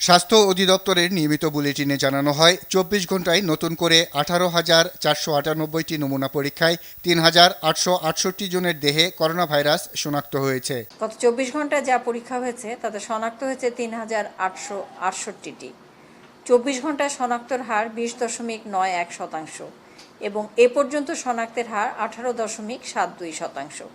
স্বাস্থ্য অধিদপ্তরের নিয়মিত বুলেটিনে জানানো হয় ২৪ ঘন্টায় নতুন করে ১৮,৪৯৮টি নমুনা পরীক্ষায় ৩,৮৬৮ জনের দেহে করোনা ভাইরাস শনাক্ত হয়েছে। গত ২৪ ঘন্টায় যা পরীক্ষা হয়েছে তাতে শনাক্ত হয়েছে ৩,৮৬৮টি। ২৪ ঘন্টায় শনাক্তর হার ২০.৯১% এবং এ পর্যন্ত শনাক্তের হার ১৮.৭২%।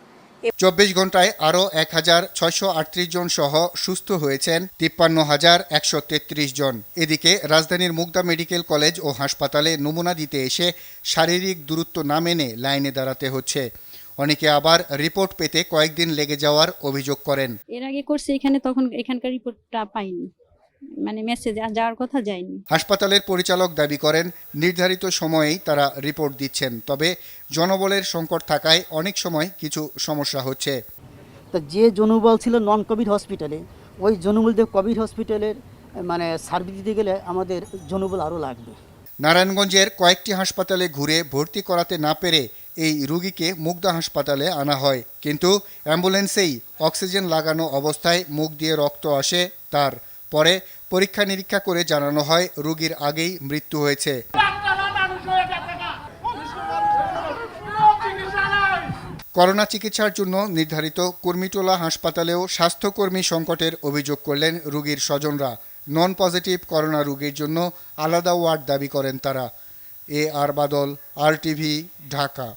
২৪ ঘন্টায় আরও ১,৬৩৮ জন সহ সুস্থ হয়েছেন ৫৩,১৩৩ জন। এদিকে রাজধানীর মুগদা মেডিকেল কলেজ ও হাসপাতালে নমুনা দিতে এসে শারীরিক দূরত্ব না মেনে লাইনে দাঁড়াতে হচ্ছে। অনেকে আবার রিপোর্ট পেতে কয়েকদিন লেগে যাওয়ার অভিযোগ করেন। এর আগে করছে এখানে, তখন এখানকার রিপোর্টটা পাইনি, মানে মেসেজ যাওয়ার কথা যায়নি। হাসপাতালের পরিচালক দাবি করেন নির্ধারিত সময়েই তারা রিপোর্ট দিচ্ছেন, তবে জনবলের সংকট থাকায় অনেক সময় কিছু সমস্যা হচ্ছে। তা যে জনবল ছিল নন কোভিড হসপিটালে, ওই জনবল দিয়ে কোভিড হসপিটালের সার্ভিস দিতে গেলে আমাদের জনবল আরও লাগবে। নারায়ণগঞ্জের কয়েকটি হাসপাতালে ঘুরে ভর্তি করাতে না পেরে এই রোগীকে মুগদা হাসপাতালে আনা হয়, কিন্তু অ্যাম্বুলেন্সেই অক্সিজেন লাগানো অবস্থায় মুখ দিয়ে রক্ত আসে তার। পরে পরীক্ষা নিরীক্ষা করে জানানো হয় রোগীর আগেই মৃত্যু হয়েছে। করোনা চিকিৎসার জন্য নির্ধারিত কুর্মিটোলা হাসপাতালেও স্বাস্থ্যকর্মী সংকটের অভিযোগ করলেন রোগীর স্বজনরা। নন পজিটিভ করোনা রোগীর জন্য আলাদা ওয়ার্ড দাবি করেন তারা। আর বাদল, RTV, ঢাকা।